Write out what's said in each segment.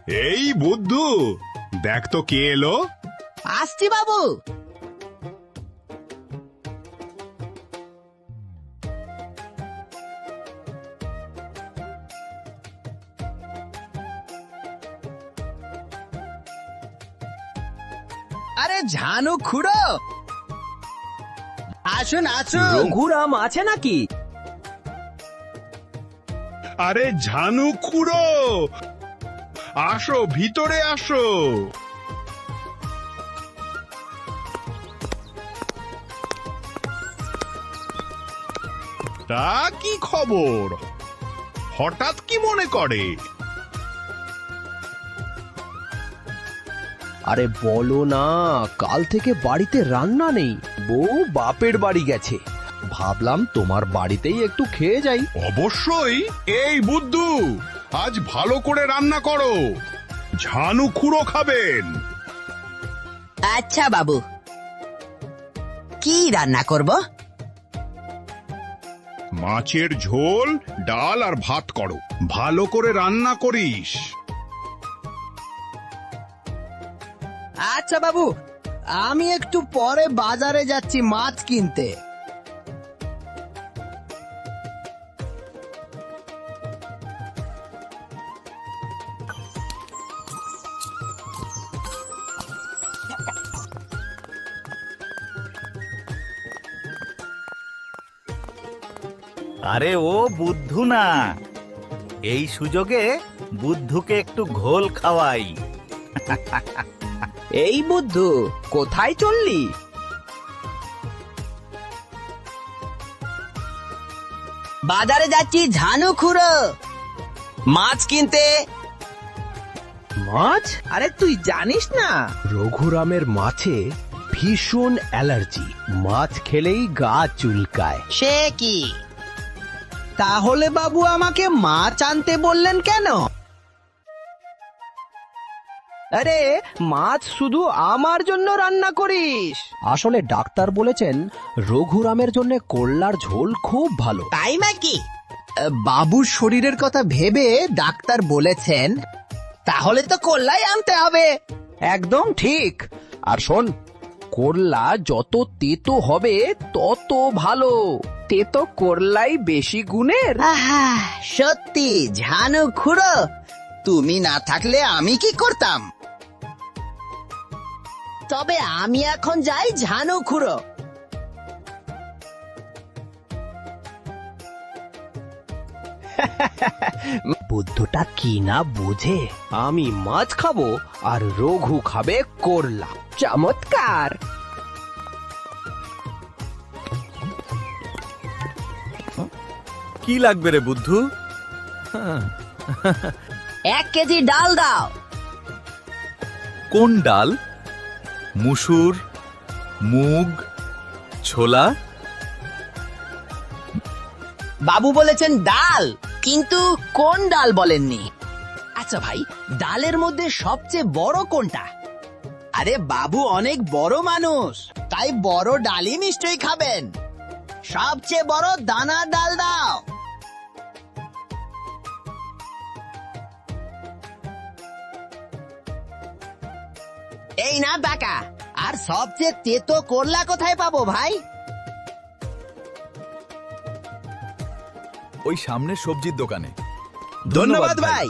এই বুদ্ধু, দেখ তো কে এলো। আসছি বাবু। আরে ঝানু খুড়ো, আসুন আসুন। রঘুরাম আছে নাকি? আরে ঝানু খুড়ো, আসো ভিতরে আসো। তা কি খবর, হঠাৎ কি মনে করে? আরে বলো না, কাল থেকে বাড়িতে রান্না নেই, বউ বাপের বাড়ি গেছে। ভাবলাম তোমার বাড়িতেই একটু খেয়ে যাই। অবশ্যই। এই বুদ্ধু, আজ ভালো করে রান্না করো, ঝানু খুড়ো খাবেন। আচ্ছা বাবু, কি রান্না করব? মাছের ঝোল, ডাল আর ভাত করো, ভালো করে রান্না করিস। আচ্ছা বাবু, আমি একটু পরে বাজারে যাচ্ছি মাছ কিনতে। আরে ও বুদ্ধু না, এই সুযোগে বুদ্ধুকে একটু ঘোল খাওয়াই। এই বুদ্ধু, কোথায় চললি? বাজারে যাচ্ছি ঝানু খুড়ো, মাছ কিনতে। মাছ? আরে তুই জানিস না? রঘুরামের মাছে ভীষণ অ্যালার্জি, মাছ খেলেই গা চুলকায়। সে কি? তাহলে বাবু আমাকে মাছ আনতে বললেন কেন? আরে মাছ শুধু আমার জন্য রান্না করিস? আসলে ডাক্তার বলেছেন রঘুরামের জন্য করলার ঝোল খুব ভালো। তাই নাকি? বাবুর শরীরের কথা ভেবে ডাক্তার বলেছেন, তাহলে তো কল্লাই আনতে হবে। একদম ঠিক। আর শোন, করলা যত তেতো হবে তত ভালো। তেতো করলাই বেশি গুণের। আহা, সত্যি ঝানু খুড়ো, তুমি না থাকলে আমি কি করতাম? তবে আমি এখন যাই ঝানু খুড়ো। বুদ্ধটা কি না বোঝে, আমি মাছ খাবো আর রঘু খাবে করলা। চমৎকার। কি লাগবে রে বুদ্ধু? 1 কেজি ডাল দাও। কোন ডাল? মুসুর, মুগ, ছোলা? বাবু বলেছেন ডাল, কিন্তু কোন ডাল বলেননি। আচ্ছা ভাই, ডালের মধ্যে সবচেয়ে বড় কোনটা? আরে বাবু অনেক বড় মানুষ, তাই বড় ডালই নিশ্চয়ই খাবেন। সবচেয়ে বড় দানা ডাল দাও। এই না টাকা। আর সবচেয়ে তেতো করলা কোথায় পাবো ভাই? ওই সামনের সবজির দোকানে। ধন্যবাদ ভাই।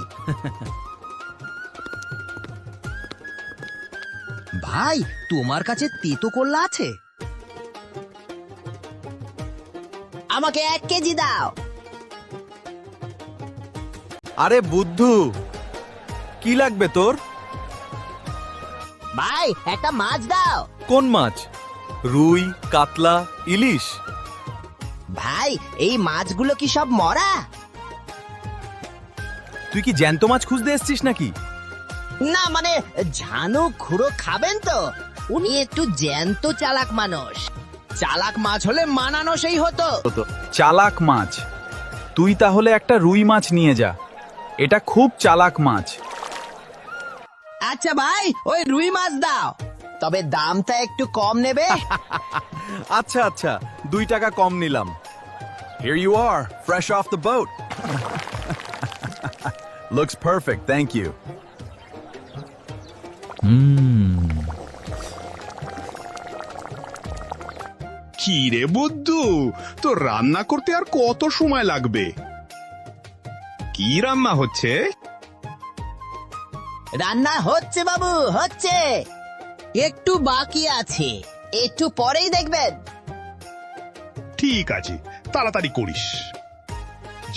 ভাই, তোমার কাছে তেতো করলা আছে? আমাকে 1 কেজি দাও। আরে বুদ্ধু, কি লাগবে তোর? ভাই, একটা মাছ দাও। কোন মাছ? রুই, কাতলা, ইলিশ? ভাই, এই মাছগুলো কি সব মরা? তুই কি জ্যান্ত মাছ খুঁজতে এসছিস নাকি? না মানে, ঝানু খুড়ো খাবেন তো, উনি একটু জ্যান্ত চালাক মানুষ। চালাক মাছ হলে মানানো সেই হতো। চালাক মাছ? তুই তাহলে একটা রুই মাছ নিয়ে যা, এটা খুব চালাক মাছ। আচ্ছা ভাই, ওই রুই মাছ দাও, তবে দামটা একটু কম নেবে। আচ্ছা আচ্ছা, 2 টাকা কম নিলাম। Here you are, fresh off the boat. Looks perfect, thank you. কি রে বুদ্ধু, তো রান্না করতে আর কত সময় লাগবে? কি রান্না হচ্ছে? রান্না হচ্ছে বাবু, হচ্ছে। একটু বাকি আছে, একটু পরেই দেখবেন। ঠিক আছে, তাড়াতাড়ি করিস।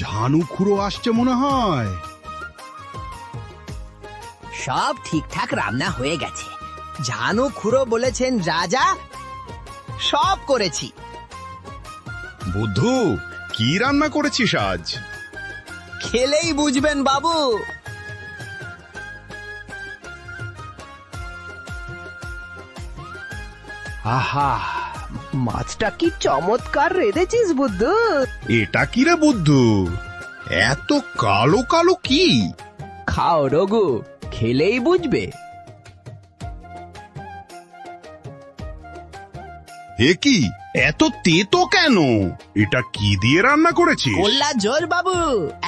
ঝানু খুড়ো আসছে মনে হয়। সব ঠিকঠাক রান্না হয়ে গেছে। ঝানু খুড়ো বলেছেন রাজা, সব করেছি। বুদ্ধু, কি রান্না করেছিস আজ? খেলেই বুঝবেন বাবু। আহা, মাছটা কি চমৎকার রেঁধেছিস বুদ্ধু। এটা কি রে বুদ্ধু, এত কালো কালো কি? খাও রঘু, খেলেই বুঝবে। এ কি, এত তেতো কেন? এটা কি দিয়ে রান্না করেছিস? করলা ঝোল বাবু,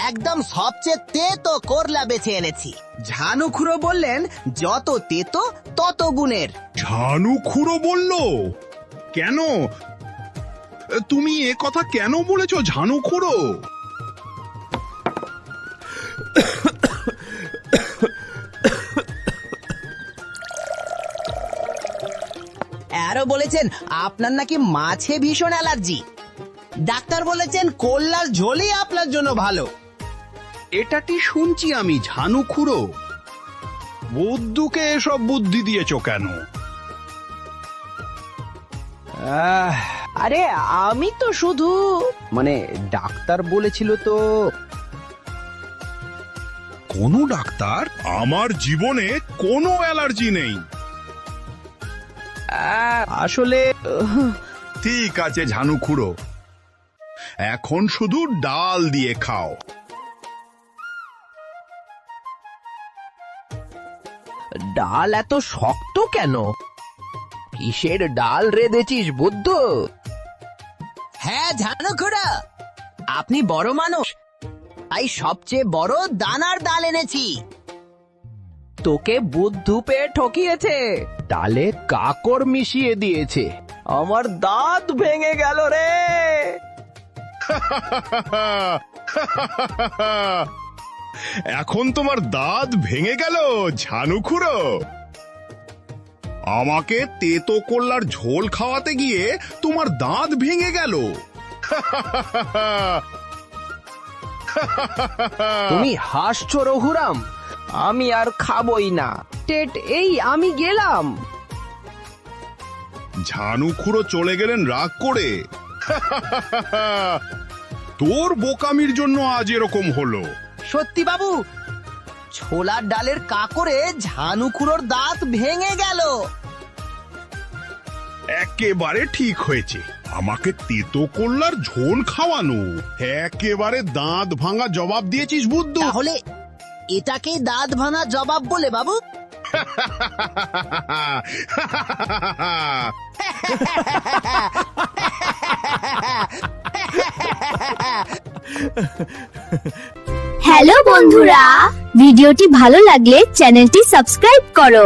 একদম সবচেয়ে তেতো করলা বেছে এনেছি। ঝানু খুড়ো বললেন যত তেতো তত গুণের। ঝানু খুড়ো বলল? কেন? তুমি এ কথা কেন বলেছো ঝানু খুড়ো? আরো বলেছেন আপনার নাকি মাছে ভীষণ অ্যালার্জি। ডাক্তার বলেছেন করলার ঝোলই আপনার জন্য ভালো। এটাটি শুনছি আমি ঝানু খুড়ো। বুদ্ধুকে এসব বুদ্ধি দিয়েছো কেন? আরে আমি তো শুধু মানে ডাক্তার বলেছিল তো। কোনো ডাক্তার? আমার জীবনে কোনো অ্যালার্জি নেই। আসলে ঠিক আছে ঝানু খুড়ো, এখন শুধু ডাল দিয়ে খাও। ডাল এত শক্ত কেন? কিসের ডাল রেঁধেছিস বুদ্ধু? হ্যাঁ ঝানু খুড়ো, আপনি বড় মানুষ, তাই সবচেয়ে বড় দানার ডাল এনেছি। তোকে বুদ্ধু পেয়ে ঠকিয়েছে, ডালে কাকড় মিশিয়ে দিয়েছে। আমার দাঁত ভেঙে গেল রে। এখন তোমার দাঁত ভেঙে গেল ঝানু খুড়ো? আমাকে তেতো করলার ঝোল খাওয়াতে গিয়ে তোমার দাঁত ভেঙে গেল? তুমি হাসছো রঘুরাম? আমি আর খাবই না। টেট, এই আমি গেলাম। ঝানু খুড়ো চলে গেলেন রাগ করে। তোর বোকামির জন্য আজ এরকম হলো। সত্যি বাবু, ছোলার ডালের কাকড়ে ঝানু খুড়োর দাঁত ভেঙে গেল। একেবারে ঠিক হয়েছে, আমাকে তেতো করলার ঝোল খাওয়ানো। একেবারে দাঁত ভাঙা জবাব দিয়েছিস বুদ্ধু। তাহলে এটাকেই দাঁত ভাঙা জবাব বলে বাবু? হ্যালো বন্ধুরা, ভিডিওটি ভালো লাগলে চ্যানেলটি সাবস্ক্রাইব করো।